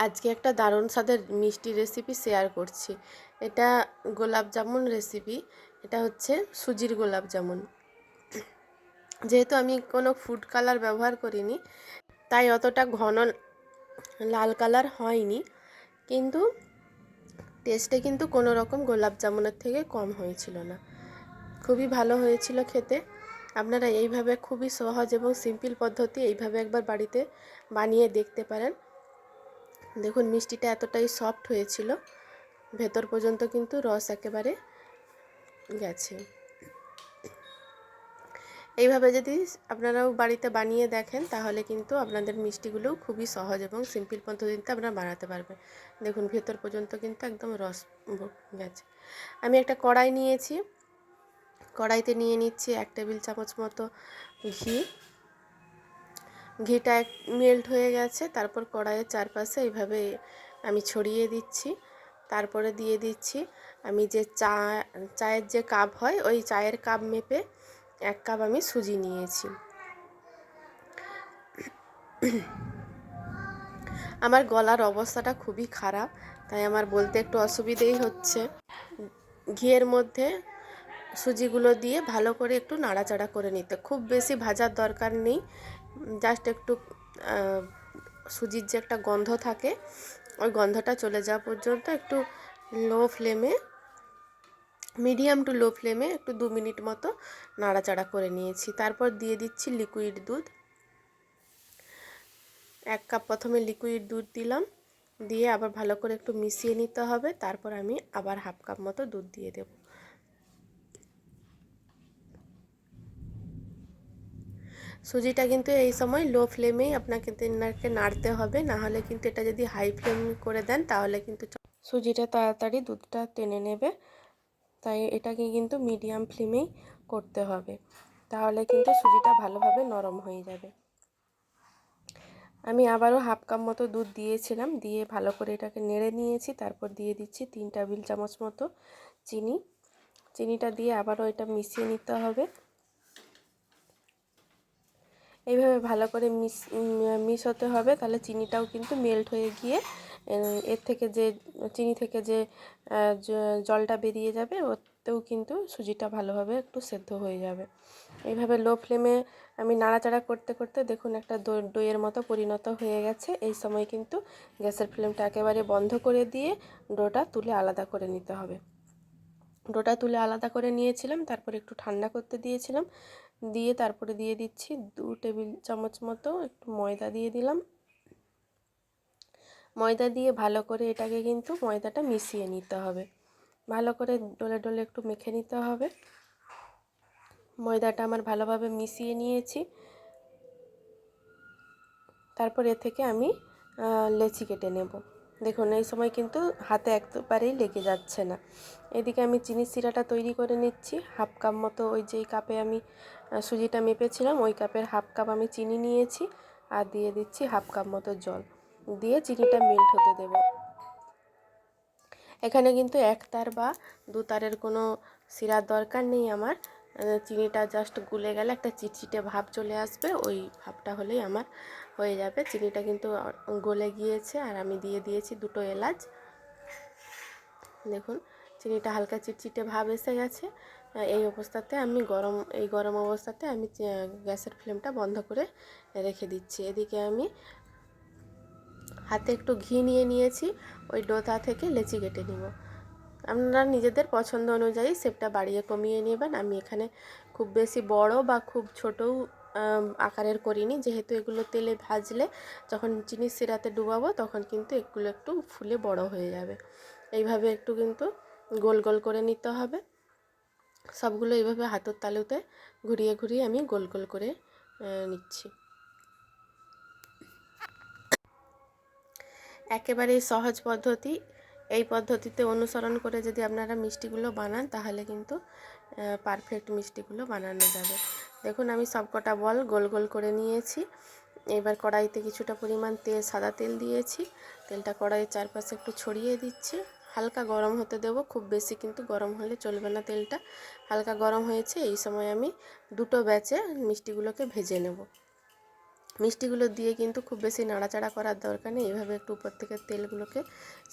আজকে একটা দারুণ স্বাদের মিষ্টি রেসিপি শেয়ার করছি। এটা গোলাপ জামুন রেসিপি। এটা হচ্ছে সুজির গোলাপ জামুন। যেহেতু আমি কোনো ফুড কালার ব্যবহার করিনি, তাই অতটা ঘন লাল কালার হয়নি, কিন্তু টেস্টে কিন্তু কোনো রকম গোলাপ জামুনের থেকে কম হয়েছিল না। খুবই ভালো হয়েছিল খেতে। আপনারা এইভাবে খুবই সহজ এবং সিম্পল পদ্ধতি এইভাবে একবার বাড়িতে বানিয়ে দেখতে পারেন। দেখুন মিষ্টিটা এতটাই সফট হয়েছিল, ভেতর পর্যন্ত কিন্তু রস একেবারে গেছে। এইভাবে যদি আপনারাও বাড়িতে বানিয়ে দেখেন তাহলে কিন্তু আপনাদের মিষ্টিগুলোও খুবই সহজ এবং সিম্পল পদ্ধতিতে আপনারা বানাতে পারবেন। দেখুন ভেতর পর্যন্ত কিন্তু একদম রস গেছে। আমি একটা কড়াই নিয়েছি, কড়াইতে নিয়ে নিচ্ছি 1 টেবিল চামচ মতো ঘি। ঘিটা মেল্ট হয়ে গেছে, তারপর কড়াইয়ের চারপাশে এইভাবে আমি ছড়িয়ে দিচ্ছি। তারপরে দিয়ে দিচ্ছি আমি যে চায়ের যে কাপ হয় ওই চায়ের কাপ মেপে 1 কাপ আমি সুজি নিয়েছি। আমার গলার অবস্থাটা খুবই খারাপ, তাই আমার বলতে একটু অসুবিধেই হচ্ছে। ঘিয়ের মধ্যে সুজিগুলো দিয়ে ভালো করে একটু নাড়াচাড়া করে নিতে, খুব বেশি ভাজার দরকার নেই। জাস্ট একটু সুজির যে একটা গন্ধ থাকে ওই গন্ধটা চলে যাওয়া পর্যন্ত একটু লো ফ্লেমে, মিডিয়াম টু লো ফ্লেমে একটু 2 মিনিট মতো নাড়াচাড়া করে নিয়েছি। তারপর দিয়ে দিচ্ছি লিকুইড দুধ। 1 কাপ প্রথমে লিকুইড দুধ দিলাম, দিয়ে আবার ভালো করে একটু মিশিয়ে নিতে হবে। তারপর আমি আবার 1/2 কাপ মতো দুধ দিয়ে দেব। সুজিটা কিন্তু এই সময় লো ফ্লেমেই আপনাকে নাড়তে হবে, না হলে কিন্তু এটা যদি হাই ফ্লেম করে দেন তাহলে কিন্তু সুজিটা তাড়াতাড়ি দুধটা টেনে নেবে। তাই এটাকে কিন্তু মিডিয়াম ফ্লেমেই করতে হবে, তাহলে কিন্তু সুজিটা ভালোভাবে নরম হয়ে যাবে। আমি আবারও 1/2 কাপ মতো দুধ দিয়েছিলাম, দিয়ে ভালো করে এটাকে নেড়ে নিয়েছি। তারপর দিয়ে দিচ্ছি 3 টেবিল চামচ মতো চিনি। চিনিটা দিয়ে আবারও এটা মিশিয়ে নিতে হবে। এইভাবে ভালো করে মিশ হতে হবে, তাহলে চিনিটাও কিন্তু মেল্ট হয়ে গিয়ে এর থেকে যে চিনি থেকে যে জলটা বেরিয়ে যাবে ওতেও কিন্তু সুজিটা ভালোভাবে একটু সেদ্ধ হয়ে যাবে। এইভাবে লো ফ্লেমে আমি নাড়াচাড়া করতে করতে দেখুন একটা দইয়ের মতো পরিণত হয়ে গেছে। এই সময় কিন্তু গ্যাসের ফ্লেমটা একেবারে বন্ধ করে দিয়ে ডোটা তুলে আলাদা করে নিতে হবে। ডোটা তুলে আলাদা করে নিয়েছিলাম, তারপর একটু ঠান্ডা করতে দিয়েছিলাম, দিয়ে তারপরে দিয়ে দিচ্ছি 2 টেবিল চামচ মতো একটু ময়দা দিয়ে দিলাম। ময়দা দিয়ে ভালো করে এটাকে কিন্তু ময়দাটা মিশিয়ে নিতে হবে, ভালো করে ডলে ডলে একটু মেখে নিতে হবে। ময়দাটা আমার ভালোভাবে মিশিয়ে নিয়েছি। তারপর এ থেকে আমি লেচি কেটে নেব। দেখুন এই সময় কিন্তু হাতে একবারেই লেগে যাচ্ছে না। এদিকে আমি চিনির সিরাটা তৈরি করে নিচ্ছি। 1/2 কাপ মতো ওই যেই কাপে আমি সুজিটা মেপেছিলাম ওই কাপের 1/2 কাপ আমি চিনি নিয়েছি, আর দিয়ে দিচ্ছি 1/2 কাপ মতো জল, দিয়ে চিনিটা মেল্ট হতে দেব। এখানে কিন্তু 1 তার বা 2 তারের কোনো সিরার দরকার নেই আমার। চিনিটা জাস্ট গুলে গেলে একটা চিটচিটে ভাব চলে আসবে, ওই ভাবটা হলেই আমার হয়ে যাবে। চিনিটা কিন্তু গলে গিয়েছে, আর আমি দিয়ে দিয়েছি 2টো এলাচ। দেখুন চিনিটা হালকা চিটচিটে ভাব এসে গেছে। এই অবস্থাতে আমি গরম অবস্থাতে আমি গ্যাসের ফ্লেমটা বন্ধ করে রেখে দিচ্ছি। এদিকে আমি হাতে একটু ঘি নিয়ে নিয়েছি, ওই ডোটা থেকে লেচি কেটে নিব। আপনারা নিজেদের পছন্দ অনুযায়ী শেপটা বাড়িয়ে কমিয়ে নেবেন। আমি এখানে খুব বেশি বড় বা খুব ছোটও আকারের করিনি, যেহেতু এগুলো তেলে ভাজলে যখন চিনির সিরাতে ডুবাবো তখন কিন্তু এগুলো একটু ফুলে বড় হয়ে যাবে। এইভাবে একটু কিন্তু গোল গোল করে নিতে হবে। সবগুলো এইভাবে হাতের তালুতে ঘুরিয়ে ঘুরিয়ে আমি গোল গোল করে নিচ্ছি। একেবারেই সহজ পদ্ধতি। এই পদ্ধতিতে অনুসরণ করে যদি আপনারা মিষ্টিগুলো বানান তাহলে কিন্তু পারফেক্ট মিষ্টিগুলো বানানো যাবে। দেখুন আমি সবকটা বল গোল গোল করে নিয়েছি। এবার কড়াইতে কিছুটা পরিমাণ সাদা তেল দিয়েছি। তেলটা কড়াইয়ের চারপাশে একটু ছড়িয়ে দিচ্ছি, হালকা গরম হতে দেব, খুব বেশি কিন্তু গরম হলে চলবে না। তেলটা হালকা গরম হয়েছে, এই সময় আমি 2টো ব্যাচে মিষ্টিগুলোকে ভেজে নেব। মিষ্টিগুলো দিয়ে কিন্তু খুব বেশি নাড়াচাড়া করার দরকার নেই, এইভাবে একটু উপর থেকে তেলগুলোকে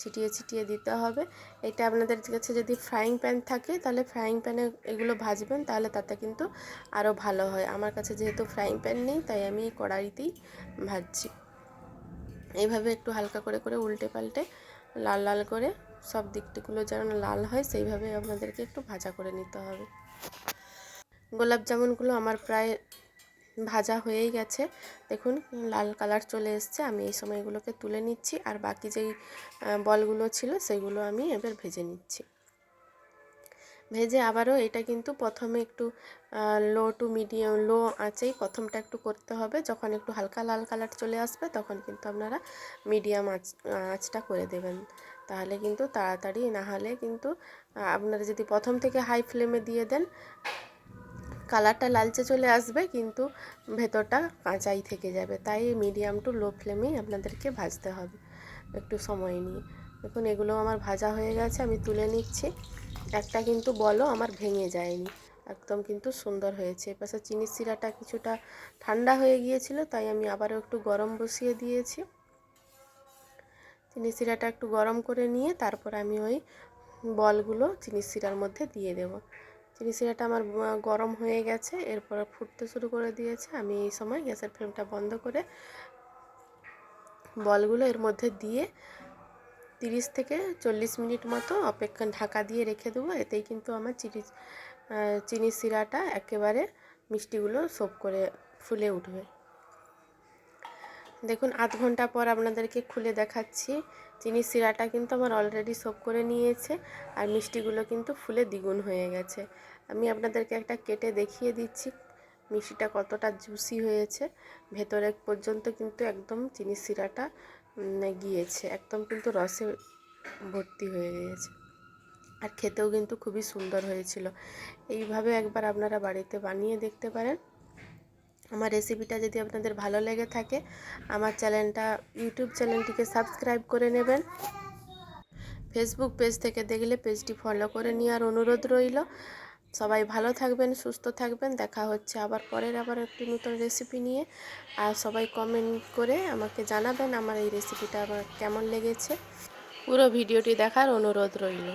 ছিটিয়ে ছিটিয়ে দিতে হবে। এটা আপনাদের কাছে যদি ফ্রাইং প্যান থাকে তাহলে ফ্রাইং প্যানে এগুলো ভাজবেন, তাহলে তাতে কিন্তু আরও ভালো হয়। আমার কাছে যেহেতু ফ্রাইং প্যান নেই তাই আমি কড়াইতেই ভাজছি। এইভাবে একটু হালকা করে করে উল্টে পাল্টে লাল লাল করে সব দিকগুলো যেন লাল হয় সেইভাবে আপনাদেরকে একটু ভাজা করে নিতে হবে। গোলাপ জামুনগুলো আমার প্রায় ভাজা হয়েই গেছে, দেখুন লাল কালার চলে এসছে। আমি এই সময় এগুলোকে তুলে নিচ্ছি, আর বাকি যেই বলগুলো ছিল সেগুলো আমি এবার ভেজে নিচ্ছি। ভেজে আবারও এটা কিন্তু প্রথমে একটু লো টু মিডিয়াম লো আঁচেই প্রথমটা একটু করতে হবে। যখন একটু হালকা লাল কালার চলে আসবে তখন কিন্তু আপনারা মিডিয়াম আঁচটা করে দেবেন, তাহলে কিন্তু তাড়াতাড়ি, না হলে কিন্তু আপনারা যদি প্রথম থেকে হাই ফ্লেমে দিয়ে দেন কালারটা লালচে চলে আসবে কিন্তু ভেতরটা কাঁচাই থেকে যাবে। তাই মিডিয়াম টু লো ফ্লেমেই আপনাদেরকে ভাজতে হবে একটু সময় নিয়ে। দেখুন এগুলো আমার ভাজা হয়ে গেছে, আমি তুলে নিচ্ছি। একটা কিন্তু বলও আমার ভেঙে যায়নি, একদম কিন্তু সুন্দর হয়েছে। এপাশে চিনির শিরাটা কিছুটা ঠান্ডা হয়ে গিয়েছিল তাই আমি আবারও একটু গরম বসিয়ে দিয়েছি। চিনির শিরাটা একটু গরম করে নিয়ে তারপর আমি ওই বলগুলো চিনির শিরার মধ্যে দিয়ে দেব। চিনি শিরাটা আমার গরম হয়ে গেছে, এরপর ফুটতে শুরু করে দিয়েছে। আমি এই সময় গ্যাসের ফ্লেমটা বন্ধ করে বলগুলো এর মধ্যে দিয়ে 30 থেকে 40 মিনিট মতো অপেক্ষা ঢাকা দিয়ে রেখে দেবো। এতেই কিন্তু আমার চিনি শিরাটা একেবারে মিষ্টিগুলো সোপ করে ফুলে উঠবে। দেখুন আধ ঘন্টা পর আপনাদেরকে খুলে দেখাচ্ছি। চিনির শিরাটা কিন্তু আমার অলরেডি সোপ করে নিয়েছে, আর মিষ্টিগুলো কিন্তু ফুলে দ্বিগুণ হয়ে গেছে। আমি আপনাদেরকে একটা কেটে দেখিয়ে দিচ্ছি মিষ্টিটা কতটা জুসি হয়েছে। ভেতরে পর্যন্ত কিন্তু একদম চিনির শিরাটা গিয়েছে, একদম কিন্তু রসে ভর্তি হয়ে গিয়েছে, আর খেতেও কিন্তু খুবই সুন্দর হয়েছিল। এইভাবে একবার আপনারা বাড়িতে বানিয়ে দেখতে পারেন। আমার রেসিপিটা যদি আপনাদের ভালো লেগে থাকে আমার ইউটিউব চ্যানেলটিকে সাবস্ক্রাইব করে নেবেন। ফেসবুক পেজ থেকে দেখলে পেজটি ফলো করে নেওয়ার অনুরোধ রইল। সবাই ভালো থাকবেন, সুস্থ থাকবেন। দেখা হচ্ছে আবার একটি নতুন রেসিপি নিয়ে। আর সবাই কমেন্ট করে আমাকে জানাবেন আমার এই রেসিপিটা আমার কেমন লেগেছে। পুরো ভিডিওটি দেখার অনুরোধ রইল।